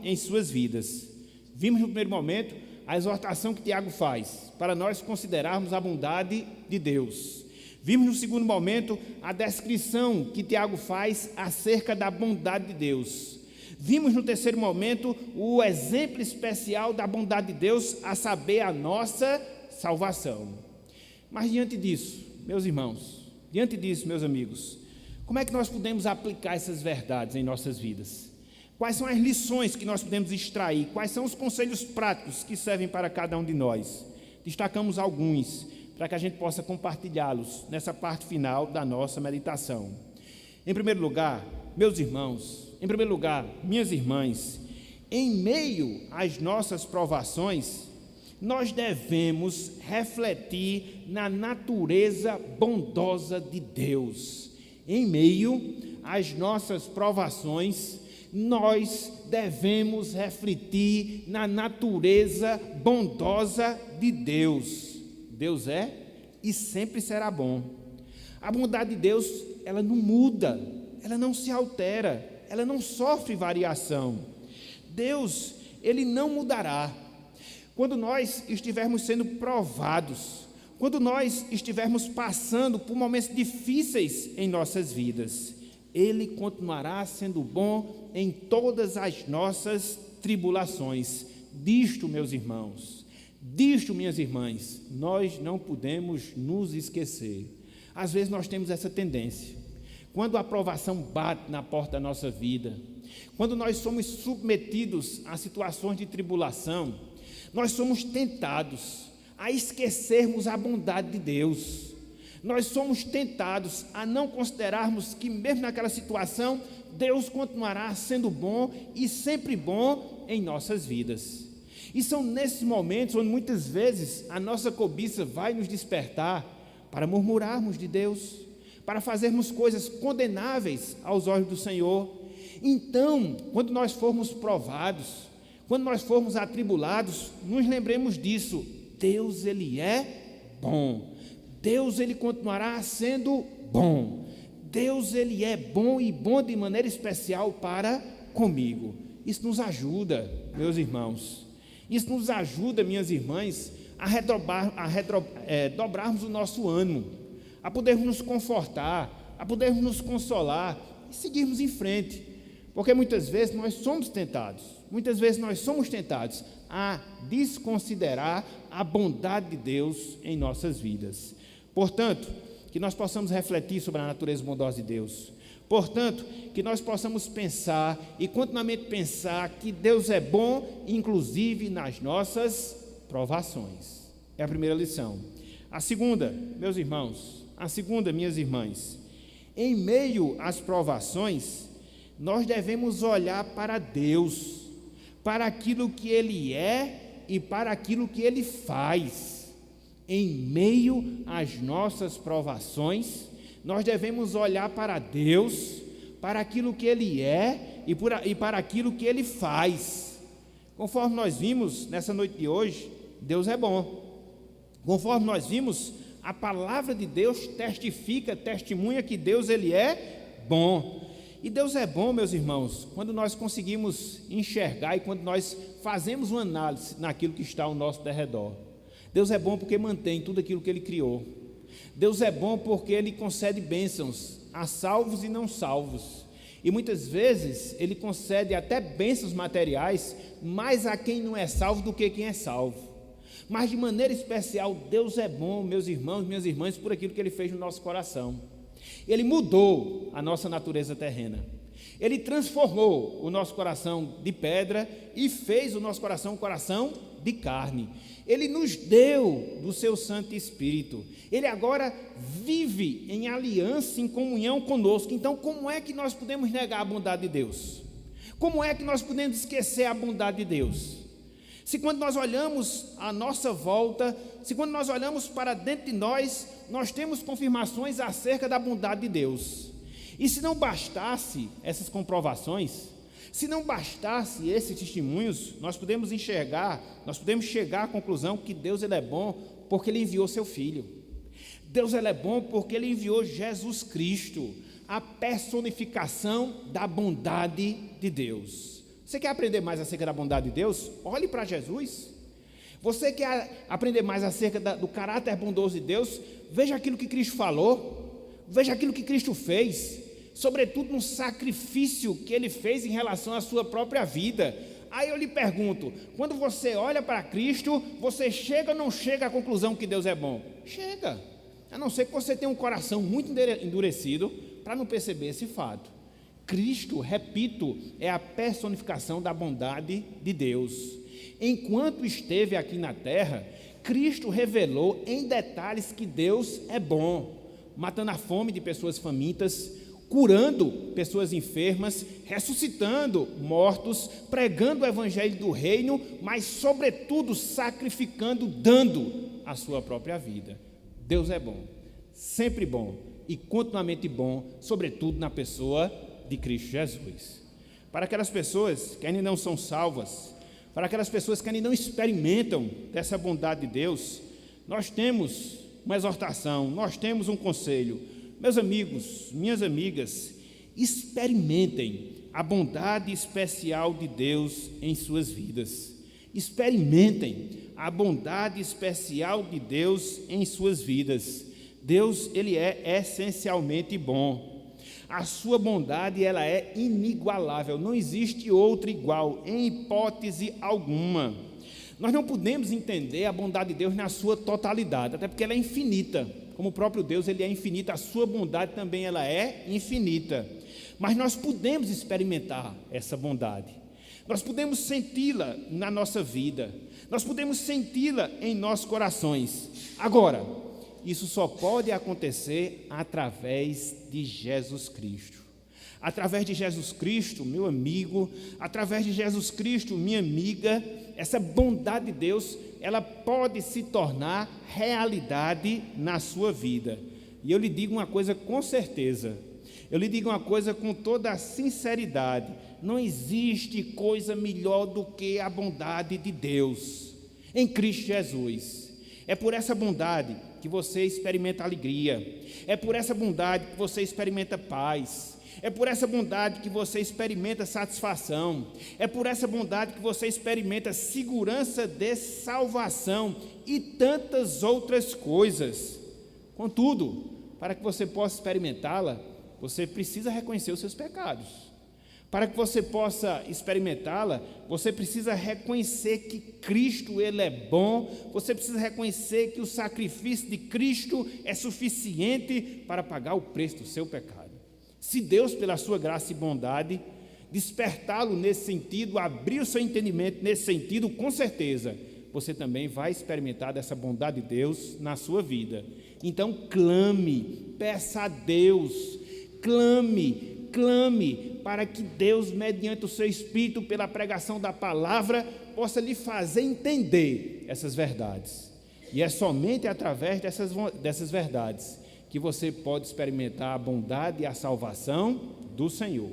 em suas vidas. Vimos no primeiro momento a exortação que Tiago faz para nós considerarmos a bondade de Deus. Vimos no segundo momento a descrição que Tiago faz acerca da bondade de Deus. Vimos no terceiro momento o exemplo especial da bondade de Deus, a saber, a nossa salvação. Mas diante disso, meus irmãos, meus amigos, como é que nós podemos aplicar essas verdades em nossas vidas? Quais são as lições que nós podemos extrair? Quais são os conselhos práticos que servem para cada um de nós? Destacamos alguns, para que a gente possa compartilhá-los nessa parte final da nossa meditação. Em primeiro lugar, meus irmãos, minhas irmãs, em meio às nossas provações, nós devemos refletir na natureza bondosa de Deus. Em meio às nossas provações, nós devemos refletir na natureza bondosa de Deus. Deus é e sempre será bom. A bondade de Deus, ela não muda, ela não se altera, ela não sofre variação. Deus, Ele não mudará. Quando nós estivermos sendo provados, quando nós estivermos passando por momentos difíceis em nossas vidas, Ele continuará sendo bom em todas as nossas tribulações. Disto, meus irmãos, disto, minhas irmãs, nós não podemos nos esquecer. Às vezes nós temos essa tendência. Quando a provação bate na porta da nossa vida, quando nós somos submetidos a situações de tribulação, nós somos tentados a esquecermos a bondade de Deus. Nós somos tentados a não considerarmos que mesmo naquela situação, Deus continuará sendo bom e sempre bom em nossas vidas. E são nesses momentos onde muitas vezes a nossa cobiça vai nos despertar para murmurarmos de Deus, para fazermos coisas condenáveis aos olhos do Senhor. Então, quando nós formos provados, quando nós formos atribulados, nos lembremos disso. Deus, Ele é bom. Deus, Ele continuará sendo bom. Deus, Ele é bom e bom de maneira especial para comigo. Isso nos ajuda, meus irmãos. Isso nos ajuda, minhas irmãs, a dobrarmos o nosso ânimo, a podermos nos confortar, a podermos nos consolar e seguirmos em frente. Porque muitas vezes nós somos tentados a desconsiderar a bondade de Deus em nossas vidas. Portanto, que nós possamos refletir sobre a natureza bondosa de Deus. Portanto, que nós possamos pensar e continuamente pensar que Deus é bom, inclusive nas nossas provações. É a primeira lição. A segunda, meus irmãos, minhas irmãs, em meio às provações, nós devemos olhar para Deus, para aquilo que Ele é e para aquilo que Ele faz. Em meio às nossas provações, nós devemos olhar para Deus, para aquilo que Ele é e para aquilo que Ele faz. Conforme nós vimos nessa noite de hoje, Deus é bom. Conforme nós vimos, a palavra de Deus testemunha que Deus, Ele é bom. E Deus é bom, meus irmãos, quando nós conseguimos enxergar e quando nós fazemos uma análise naquilo que está ao nosso derredor. Deus é bom porque mantém tudo aquilo que Ele criou. Deus é bom porque Ele concede bênçãos a salvos e não salvos. E muitas vezes Ele concede até bênçãos materiais mais a quem não é salvo do que quem é salvo. Mas de maneira especial, Deus é bom, meus irmãos, minhas irmãs, por aquilo que Ele fez no nosso coração. Ele mudou a nossa natureza terrena. Ele transformou o nosso coração de pedra e fez o nosso coração um coração de carne. Ele nos deu do seu Santo Espírito. Ele agora vive em aliança, em comunhão conosco. Então, como é que nós podemos negar a bondade de Deus? Como é que nós podemos esquecer a bondade de Deus? Se quando nós olhamos à nossa volta, se quando nós olhamos para dentro de nós, nós temos confirmações acerca da bondade de Deus. E se não bastasse essas comprovações, se não bastasse esses testemunhos, nós podemos chegar à conclusão que Deus, Ele é bom porque Ele enviou seu Filho. Deus, Ele é bom porque Ele enviou Jesus Cristo, a personificação da bondade de Deus. Você quer aprender mais acerca da bondade de Deus? Olhe para Jesus. Você quer aprender mais acerca do caráter bondoso de Deus? Veja aquilo que Cristo falou, veja aquilo que Cristo fez, sobretudo no sacrifício que Ele fez em relação à sua própria vida. Aí eu lhe pergunto, quando você olha para Cristo, você chega ou não chega à conclusão que Deus é bom? Chega, a não ser que você tenha um coração muito endurecido para não perceber esse fato. Cristo, repito, é a personificação da bondade de Deus. Enquanto esteve aqui na terra, Cristo revelou em detalhes que Deus é bom, matando a fome de pessoas famintas, curando pessoas enfermas, ressuscitando mortos, pregando o evangelho do reino, mas sobretudo sacrificando, dando a sua própria vida. Deus é bom, sempre bom e continuamente bom, sobretudo na pessoa de Cristo Jesus. para aquelas pessoas que ainda não são salvas, para aquelas pessoas que ainda não experimentam dessa bondade de Deus, nós temos uma exortação, nós temos um conselho. Meus amigos, minhas amigas, experimentem a bondade especial de Deus em suas vidas. Experimentem a bondade especial de Deus em suas vidas. Deus, Ele é essencialmente bom. A sua bondade, ela é inigualável, não existe outra igual, em hipótese alguma. Nós não podemos entender a bondade de Deus na sua totalidade, até porque ela é infinita. Como o próprio Deus, Ele é infinito, a sua bondade também ela é infinita. Mas nós podemos experimentar essa bondade. Nós podemos senti-la na nossa vida. Nós podemos senti-la em nossos corações. Agora, isso só pode acontecer através de Jesus Cristo. Através de Jesus Cristo, meu amigo, através de Jesus Cristo, minha amiga, essa bondade de Deus, ela pode se tornar realidade na sua vida. E eu lhe digo uma coisa com certeza, eu lhe digo uma coisa com toda a sinceridade: não existe coisa melhor do que a bondade de Deus em Cristo Jesus. É por essa bondade que você experimenta alegria, é por essa bondade que você experimenta paz, é por essa bondade que você experimenta satisfação, é por essa bondade que você experimenta segurança de salvação e tantas outras coisas. Contudo, para que você possa experimentá-la, você precisa reconhecer os seus pecados. Para que você possa experimentá-la, você precisa reconhecer que Cristo, Ele é bom, você precisa reconhecer que o sacrifício de Cristo é suficiente para pagar o preço do seu pecado. Se Deus, pela sua graça e bondade, despertá-lo nesse sentido, abrir o seu entendimento nesse sentido, com certeza, você também vai experimentar dessa bondade de Deus na sua vida. Então clame, peça a Deus, clame para que Deus, mediante o seu Espírito, pela pregação da palavra, possa lhe fazer entender essas verdades. E é somente através dessas verdades que você pode experimentar a bondade e a salvação do Senhor.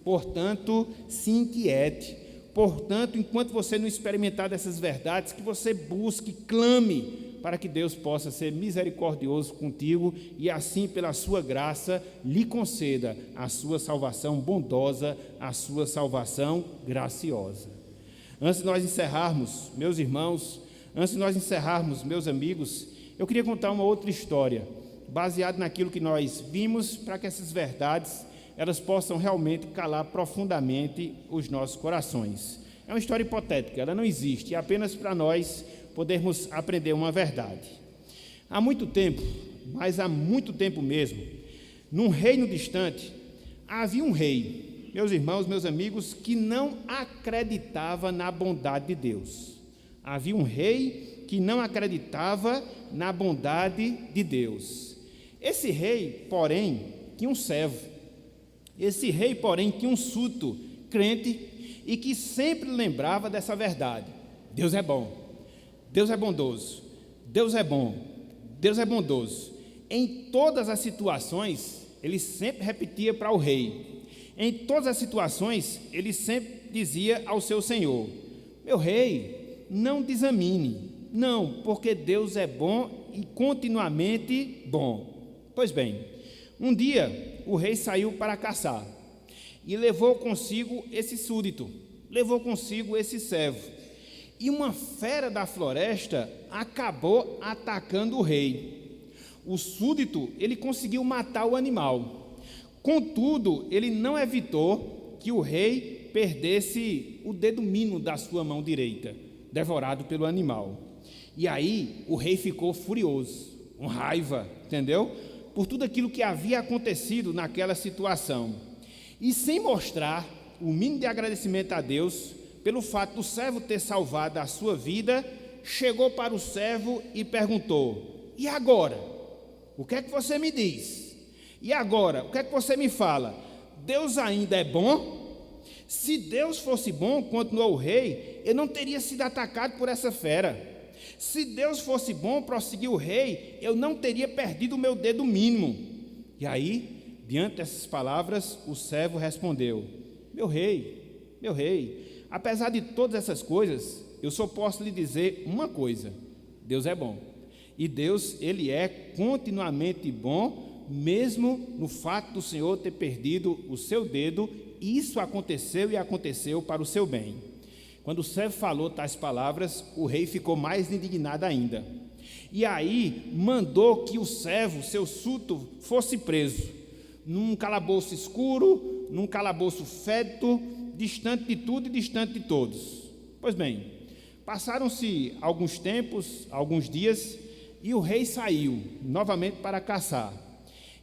Portanto, se inquiete. Portanto, enquanto você não experimentar dessas verdades, que você busque, clame, para que Deus possa ser misericordioso contigo e assim, pela sua graça, lhe conceda a sua salvação bondosa, a sua salvação graciosa. Antes de nós encerrarmos, meus irmãos, antes de nós encerrarmos, meus amigos, eu queria contar uma outra história, baseada naquilo que nós vimos, para que essas verdades elas possam realmente calar profundamente os nossos corações. É uma história hipotética, ela não existe, é apenas para nós podermos aprender uma verdade. Há muito tempo, mas há muito tempo mesmo, num reino distante, havia um rei, meus irmãos, meus amigos, que não acreditava na bondade de Deus. Havia um rei que não acreditava na bondade de Deus. Esse rei, porém, tinha um servo. Esse rei, porém, tinha um súdito crente e que sempre lembrava dessa verdade: Deus é bom, Deus é bondoso, Deus é bom, Deus é bondoso. Em todas as situações, ele sempre repetia para o rei. Em todas as situações, ele sempre dizia ao seu senhor: meu rei, não desamine, não, porque Deus é bom e continuamente bom. Pois bem, um dia o rei saiu para caçar e levou consigo esse súdito, levou consigo esse servo. E uma fera da floresta acabou atacando o rei. O súdito, ele conseguiu matar o animal. Contudo, ele não evitou que o rei perdesse o dedo mínimo da sua mão direita, devorado pelo animal. E aí o rei ficou furioso, com raiva, entendeu? Por tudo aquilo que havia acontecido naquela situação. E sem mostrar o mínimo de agradecimento a Deus, pelo fato do servo ter salvado a sua vida, chegou para o servo e perguntou: e agora? O que é que você me diz? E agora? O que é que você me fala? Deus ainda é bom? Se Deus fosse bom, continuou o rei, eu não teria sido atacado por essa fera. Se Deus fosse bom, prosseguiu o rei, eu não teria perdido o meu dedo mínimo. E aí, diante dessas palavras, o servo respondeu: meu rei, meu rei, apesar de todas essas coisas, eu só posso lhe dizer uma coisa: Deus é bom. E Deus, Ele é continuamente bom, mesmo no fato do Senhor ter perdido o seu dedo. Isso aconteceu e aconteceu para o seu bem. Quando o servo falou tais palavras, o rei ficou mais indignado ainda. E aí mandou que o servo, seu súdito, fosse preso num calabouço escuro, num calabouço fétido, distante de tudo e distante de todos. Pois bem, passaram-se alguns tempos, alguns dias, e o rei saiu novamente para caçar.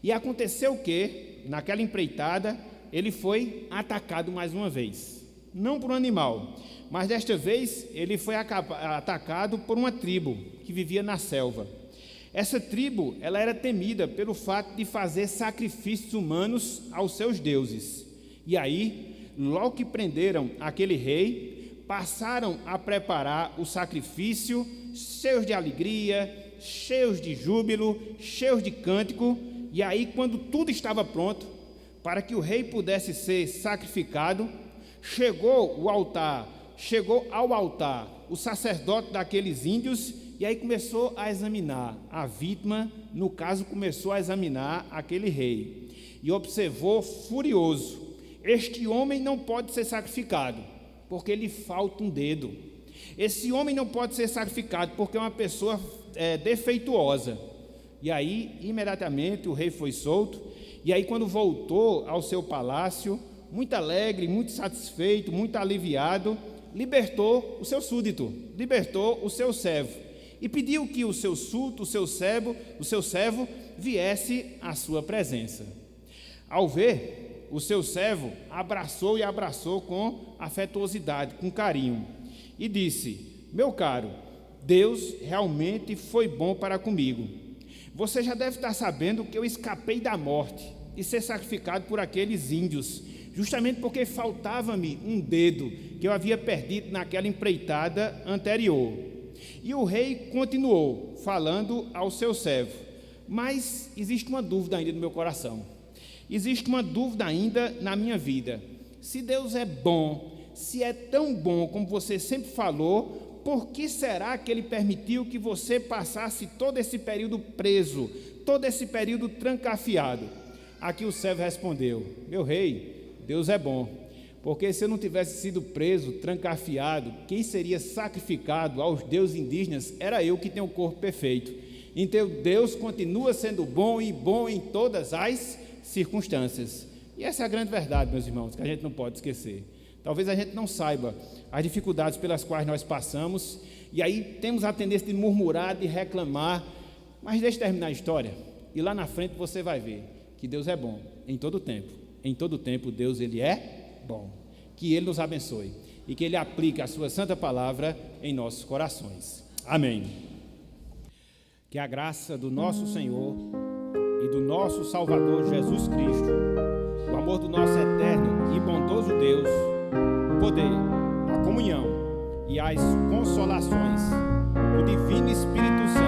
E aconteceu que, naquela empreitada, ele foi atacado mais uma vez. Não por um animal, mas desta vez ele foi atacado por uma tribo que vivia na selva. Essa tribo, ela era temida pelo fato de fazer sacrifícios humanos aos seus deuses. E aí, logo que prenderam aquele rei, passaram a preparar o sacrifício, cheios de alegria, cheios de júbilo, cheios de cântico. E aí, quando tudo estava pronto para que o rei pudesse ser sacrificado, chegou ao altar o sacerdote daqueles índios, e aí começou a examinar a vítima, no caso começou a examinar aquele rei, e observou furioso: este homem não pode ser sacrificado, porque lhe falta um dedo. Esse homem não pode ser sacrificado, porque é uma pessoa defeituosa. E aí, imediatamente, o rei foi solto, e aí quando voltou ao seu palácio, muito alegre, muito satisfeito, muito aliviado, libertou o seu súdito, libertou o seu servo, e pediu que o seu súdito, o seu servo, viesse à sua presença. Ao ver, o seu servo abraçou com afetuosidade, com carinho, e disse: meu caro, Deus realmente foi bom para comigo. Você já deve estar sabendo que eu escapei da morte e ser sacrificado por aqueles índios, justamente porque faltava-me um dedo que eu havia perdido naquela empreitada anterior. E o rei continuou falando ao seu servo: mas existe uma dúvida ainda no meu coração, existe uma dúvida ainda na minha vida. Se Deus é bom, se é tão bom como você sempre falou, por que será que Ele permitiu que você passasse todo esse período preso, todo esse período trancafiado? Aqui o servo respondeu: meu rei, Deus é bom, porque se eu não tivesse sido preso, trancafiado, quem seria sacrificado aos deuses indígenas era eu, que tenho o corpo perfeito. Então Deus continua sendo bom, e bom em todas as circunstâncias. E essa é a grande verdade, meus irmãos, que a gente não pode esquecer. Talvez a gente não saiba as dificuldades pelas quais nós passamos, e aí temos a tendência de murmurar, de reclamar, mas deixe terminar a história, e lá na frente você vai ver que Deus é bom em todo tempo. Em todo tempo Deus, Ele é bom. Que Ele nos abençoe e que Ele aplique a sua santa palavra em nossos corações. Amém. Que a graça do nosso Senhor e do nosso Salvador Jesus Cristo, o amor do nosso eterno e bondoso Deus, o poder, a comunhão e as consolações do Divino Espírito Santo